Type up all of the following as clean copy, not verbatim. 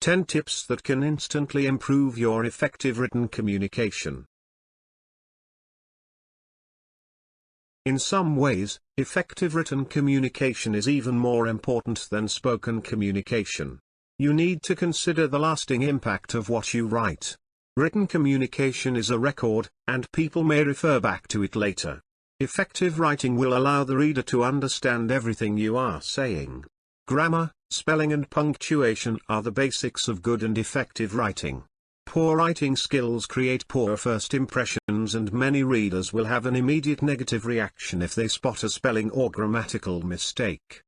10 tips that can instantly improve your effective written communication. In some ways, effective written communication is even more important than spoken communication. You need to consider the lasting impact of what you write. Written communication is a record, and people may refer back to it later. Effective writing will allow the reader to understand everything you are saying. Grammar, spelling and punctuation are the basics of good and effective writing. Poor writing skills create poor first impressions, and many readers will have an immediate negative reaction if they spot a spelling or grammatical mistake.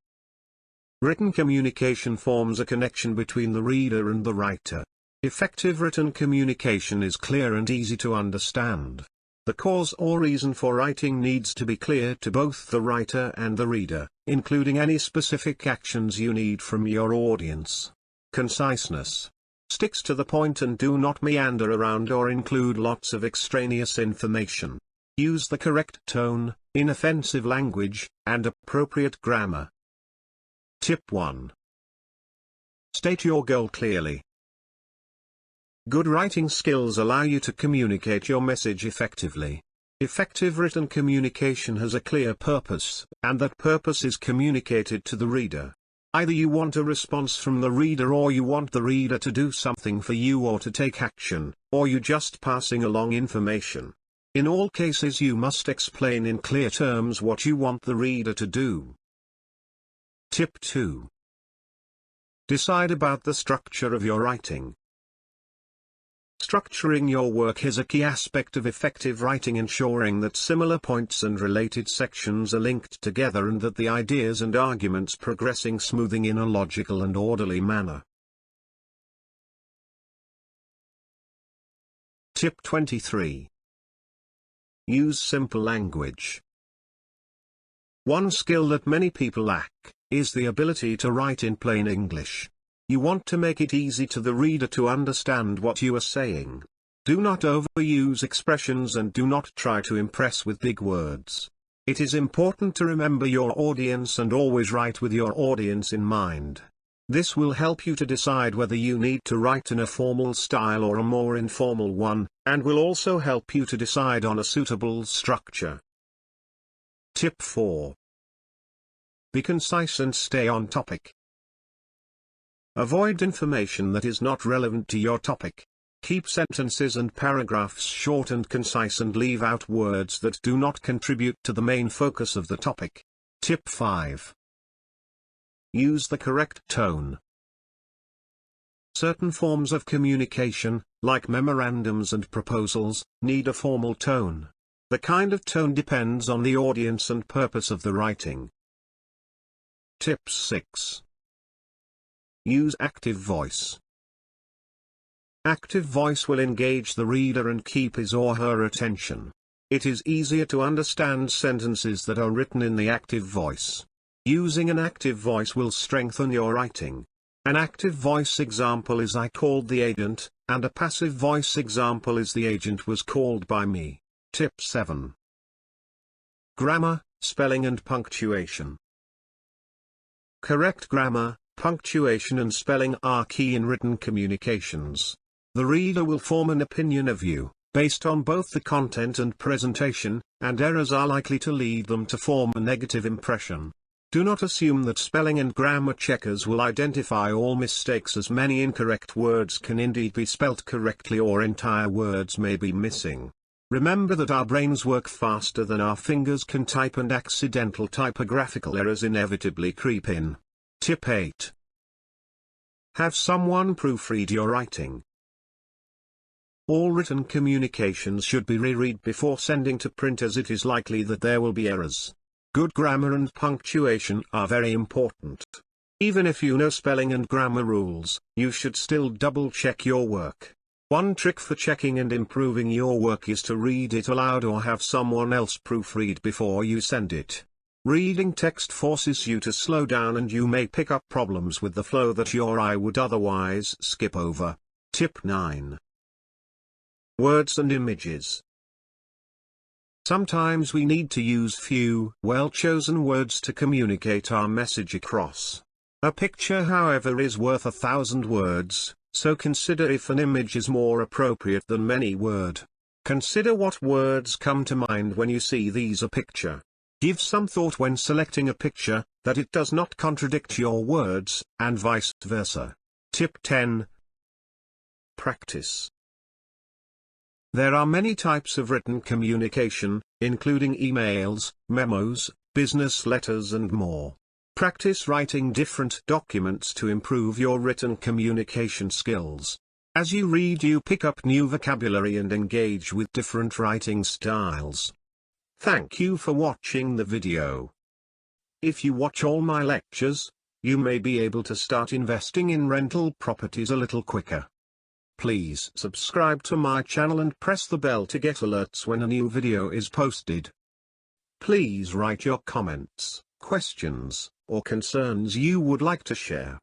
Written communication forms a connection between the reader and the writer. Effective written communication is clear and easy to understand. The cause or reason for writing needs to be clear to both the writer and the reader, including any specific actions you need from your audience. Conciseness. Sticks to the point and do not meander around or include lots of extraneous information. Use the correct tone, inoffensive language, and appropriate grammar. Tip 1. State your goal clearly. Good writing skills allow you to communicate your message effectively. Effective written communication has a clear purpose, and that purpose is communicated to the reader. Either you want a response from the reader, or you want the reader to do something for you or to take action, or you just passing along information. In all cases you must explain in clear terms what you want the reader to do. Tip 2. Decide about the structure of your writing. Structuring your work is a key aspect of effective writing, ensuring that similar points and related sections are linked together and that the ideas and arguments progressing smoothing in a logical and orderly manner. Tip 23. Use simple language. One skill that many people lack is the ability to write in plain English. You want to make it easy to the reader to understand what you are saying. Do not overuse expressions and do not try to impress with big words. It is important to remember your audience and always write with your audience in mind. This will help you to decide whether you need to write in a formal style or a more informal one, and will also help you to decide on a suitable structure. Tip 4. Be concise and stay on topic. Avoid information that is not relevant to your topic. Keep sentences and paragraphs short and concise and leave out words that do not contribute to the main focus of the topic. Tip 5. Use the correct tone. Certain forms of communication, like memorandums and proposals, need a formal tone. The kind of tone depends on the audience and purpose of the writing. Tip 6. Use active voice. Active voice will engage the reader and keep his or her attention. It is easier to understand sentences that are written in the active voice. Using an active voice will strengthen your writing. An active voice example is I called the agent, and a passive voice example is the agent was called by me. Tip 7. Grammar, spelling and punctuation. Correct grammar, punctuation and spelling are key in written communications. The reader will form an opinion of you, based on both the content and presentation, and errors are likely to lead them to form a negative impression. Do not assume that spelling and grammar checkers will identify all mistakes, as many incorrect words can indeed be spelt correctly or entire words may be missing. Remember that our brains work faster than our fingers can type, and accidental typographical errors inevitably creep in. Tip 8. Have someone proofread your writing. All written communications should be reread before sending to print, as it is likely that there will be errors. Good grammar and punctuation are very important. Even if you know spelling and grammar rules, you should still double-check your work. One trick for checking and improving your work is to read it aloud or have someone else proofread before you send it. Reading text forces you to slow down, and you may pick up problems with the flow that your eye would otherwise skip over. Tip 9. Words and images. Sometimes we need to use few, well-chosen words to communicate our message across. A picture, however, is worth 1,000 words, So consider if an image is more appropriate than many word. Consider what words come to mind when you see these a picture. Give some thought when selecting a picture, that it does not contradict your words, and vice versa. Tip 10. Practice. There are many types of written communication, including emails, memos, business letters and more. Practice writing different documents to improve your written communication skills. As you read, you pick up new vocabulary and engage with different writing styles. Thank you for watching the video. If you watch all my lectures, you may be able to start investing in rental properties a little quicker. Please subscribe to my channel and press the bell to get alerts when a new video is posted. Please write your comments, questions, or concerns you would like to share.